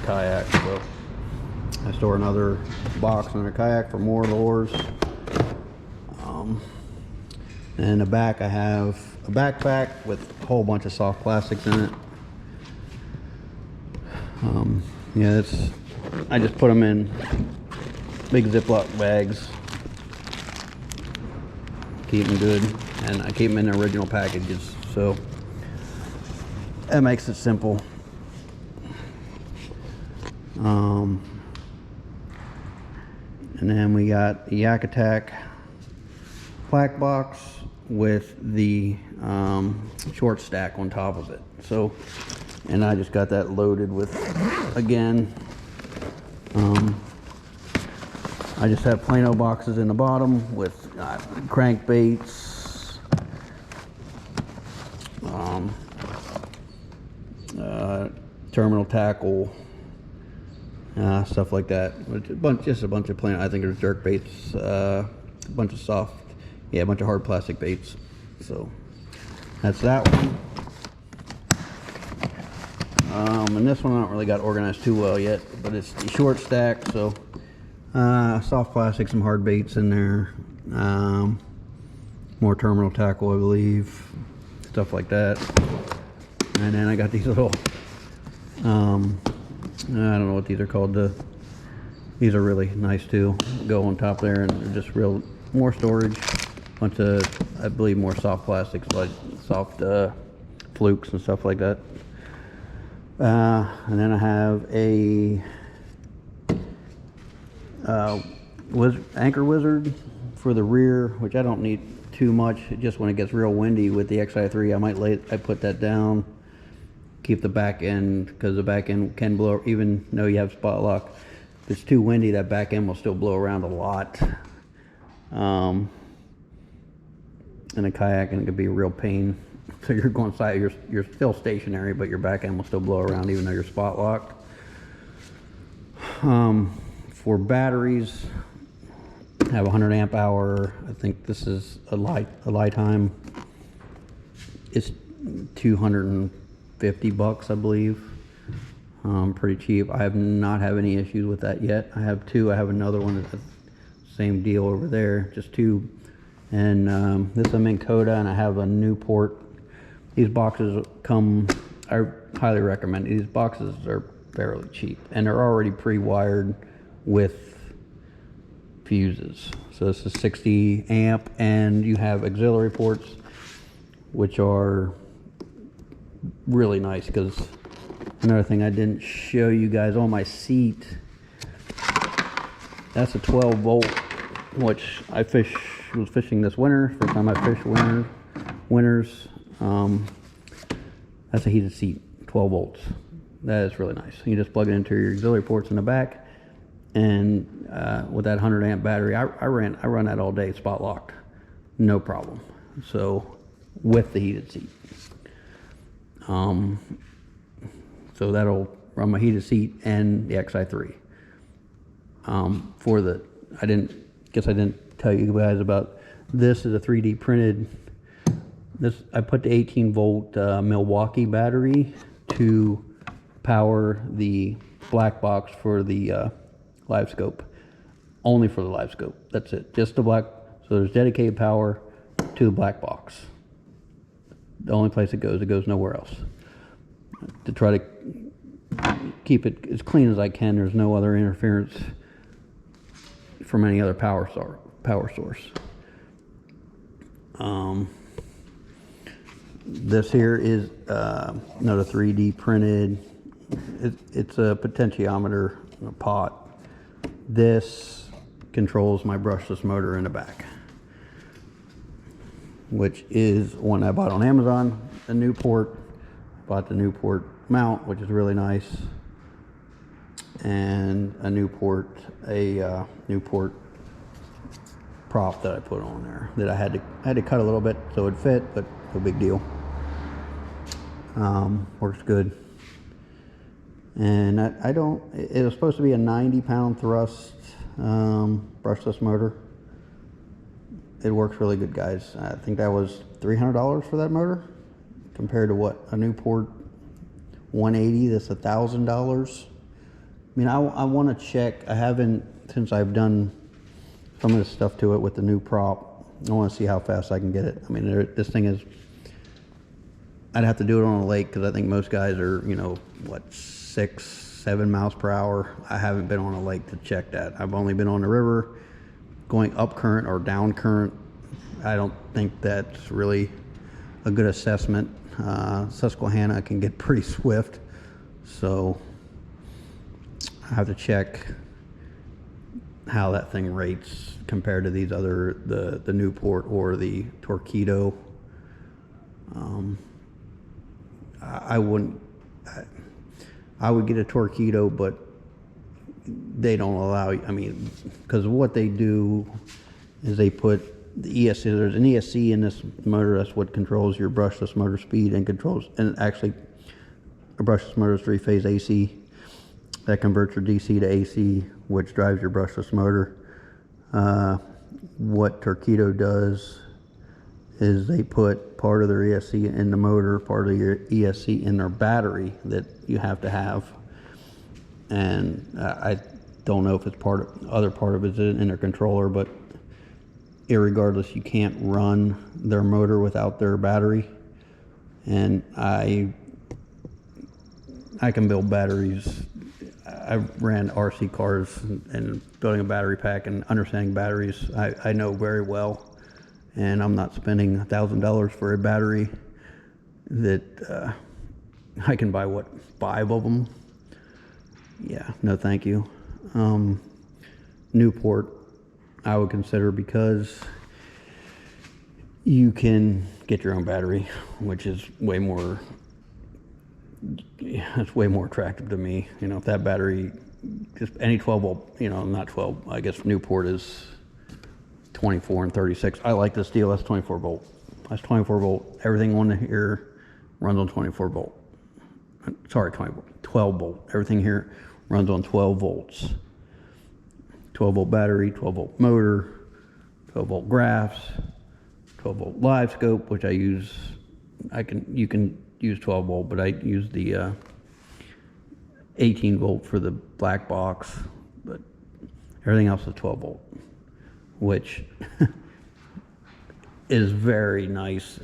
kayak, so I store another box in the kayak for more lures. And in the back I have a backpack with a whole bunch of soft plastics in it. Yeah, I just put them in big Ziploc bags, keep them good, and I keep them in the original packages, so that makes it simple. And then we got the Yak Attack plaque box with the short stack on top of it. So, and I just got that loaded with, again, I just have Plano boxes in the bottom with crankbaits, terminal tackle, stuff like that. Just a bunch of Plano. I think there's jerk baits, a bunch of soft, a bunch of hard plastic baits. So that's that one. And this one I don't really got organized too well yet, but it's the short stack, so soft plastic, some hard baits in there, more terminal tackle, I believe, stuff like that. And then I got these little, I don't know what these are called. These are really nice too. Go on top there, and they're just more storage. Bunch of, I believe, more soft plastics, like soft flukes and stuff like that. And then I have a anchor wizard for the rear, which I don't need too much. Just when it gets real windy with the XI3, I put that down, keep the back end, because the back end can blow, even though you have spot lock. If it's too windy, that back end will still blow around a lot. In a kayak, and it could be a real pain. So you're going side, you're still stationary, but your back end will still blow around even though you're spot locked. For batteries, I have a 100 amp hour. I think this is a lifetime. It's $250, I believe. Pretty cheap. I have not had any issues with that yet. I have two. I have another one that's the same deal over there, just two. And this is a Minn Kota, and I have a Newport. These boxes I highly recommend. These boxes are fairly cheap, and they're already pre-wired with fuses. So this is 60 amp, and you have auxiliary ports, which are really nice. Because another thing I didn't show you guys on my seat, that's a 12 volt, which I was fishing this winter. First time I fished winters. That's a heated seat, 12 volts. That is really nice. You just plug it into your auxiliary ports in the back, and with that 100 amp battery, I run that all day, spot locked, no problem. So with the heated seat, so that'll run my heated seat and the XI3. I didn't tell you guys about this. Is a 3D printed. I put the 18 volt Milwaukee battery to power the black box for the live scope. Only for the live scope. That's it. Just the black. So there's dedicated power to the black box. The only place it goes nowhere else. To try to keep it as clean as I can. There's no other interference from any other power source. This here is another 3D printed. It's a potentiometer pot. This controls my brushless motor in the back, which is one I bought on Amazon. The Newport. Bought the Newport mount, which is really nice, and a Newport prop that I put on there that I had to cut a little bit so it fit, but no big deal. Works good. And it was supposed to be a 90-pound thrust brushless motor. It works really good, guys. I think that was $300 for that motor, compared to what, a Newport 180 that's $1,000. mean, I want to check. I haven't, since I've done some of this stuff to it with the new prop. I want to see how fast I can get it. I mean, this thing is, I'd have to do it on a lake because I think most guys are, you know, what, 6, 7 miles per hour. I haven't been on a lake to check that. I've only been on the river going up current or down current. I don't think that's really a good assessment. Susquehanna can get pretty swift, so I have to check how that thing rates compared to these other, the Newport or the Torqeedo. I wouldn't, I would get a Torqeedo, but they don't allow, I mean, because what they do is they put the ESC, there's an ESC in this motor. That's what controls your brushless motor speed and controls, and actually a brushless motor is 3-phase AC that converts your DC to AC, which drives your brushless motor. What Torqeedo does is they put part of their ESC in the motor, part of your ESC in their battery that you have to have. And I don't know if it's other part of it is in their controller, but irregardless, you can't run their motor without their battery. And I can build batteries. I ran RC cars, and building a battery pack and understanding batteries, I know very well. And I'm not spending $1,000 for a battery that I can buy, what, 5 of them? Yeah, no thank you. Newport I would consider, because you can get your own battery, which is way more, it's way more attractive to me. You know, if that battery, just any 12 volt, you know, not 12, I guess Newport is 24 and 36. I like this deal. That's 24 volt. That's 24 volt. Everything on here runs on 24 volt. Sorry, 12 volt. Everything here runs on 12 volts. 12 volt battery, 12 volt motor, 12 volt graphs, 12 volt live scope, which I use. You can use 12 volt, but I use the 18 volt for the black box. But everything else is 12 volt, which is very nice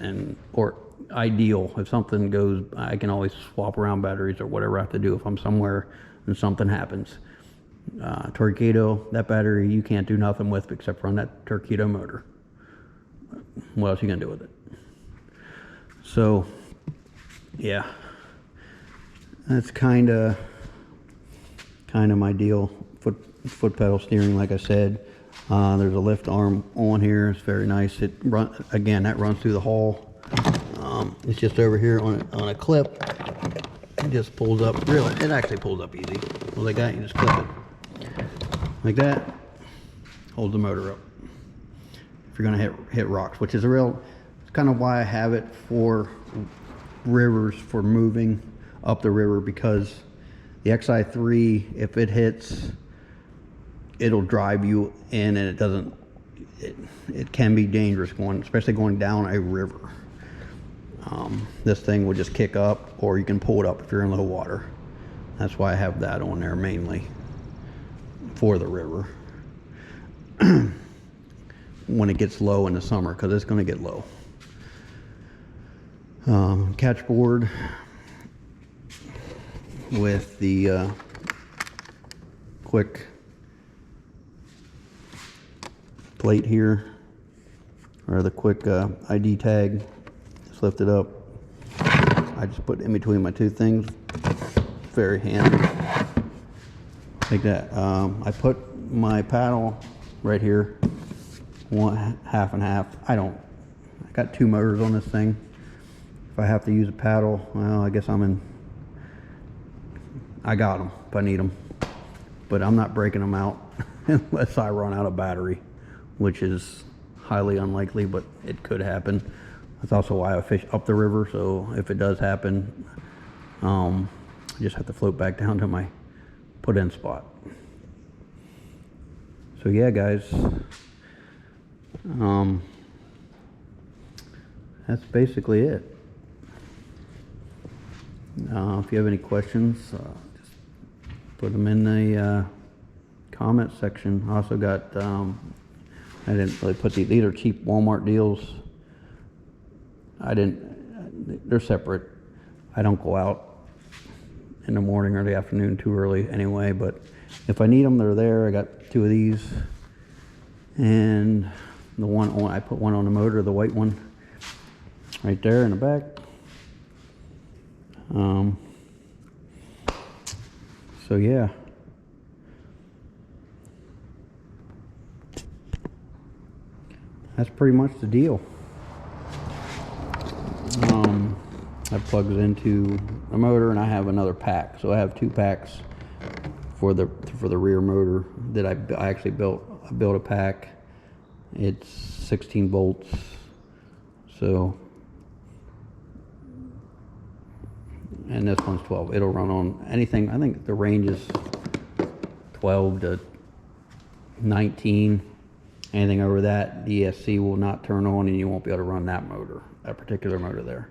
or ideal. If something goes, I can always swap around batteries or whatever I have to do if I'm somewhere and something happens. Torqeedo, that battery you can't do nothing with except run that Torqeedo motor. What else are you gonna do with it? So yeah, that's kind of my deal. Foot pedal steering, like I said. There's a lift arm on here. It's very nice. That runs through the hull. It's just over here on a clip. It just pulls up. Really, it actually pulls up easy. Well, like that, you just clip it like that. Holds the motor up. If you're gonna hit rocks, which is it's kind of why I have it for rivers, for moving up the river, because the XI3, if it hits, it'll drive you in, and it can be dangerous especially going down a river. This thing will just kick up, or you can pull it up if you're in low water. That's why I have that on there mainly for the river. When it gets low in the summer, because it's going to get low. Catch board with the quick plate here, or the quick ID tag. Just lift it up. I just put it in between my two things. Very handy. Like that. I put my paddle right here, half and half. I got 2 motors on this thing. If I have to use a paddle, well, I guess I got them if I need them. But I'm not breaking them out unless I run out of battery, which is highly unlikely, but it could happen. That's also why I fish up the river, so if it does happen, I just have to float back down to my put-in spot. So yeah, guys, that's basically it. If you have any questions, just Put them in the comment section. I also got, I didn't really put these are cheap Walmart deals. They're separate. I don't go out in the morning or the afternoon too early anyway, but if I need them, they're there. I got 2 of these, and I put one on the motor, the white one, right there in the back. So yeah. That's pretty much the deal. That plugs into the motor, and I have another pack. So I have 2 packs for the rear motor that I actually built. I built a pack. It's 16 volts. So, and this one's 12. It'll run on anything. I think the range is 12 to 19. Anything over that, the ESC will not turn on, and you won't be able to run that particular motor there.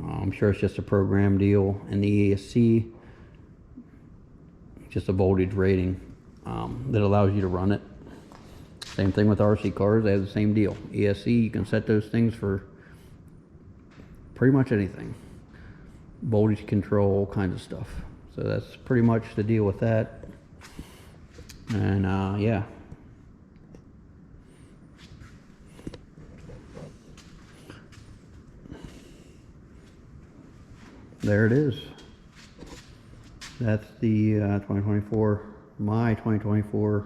I'm sure it's just a program deal, and the ESC, just a voltage rating that allows you to run it. Same thing with RC cars, they have the same deal. ESC, you can set those things for pretty much anything. Voltage control, all kinds of stuff. So that's pretty much the deal with that. And yeah. There it is. That's the 2024, my 2024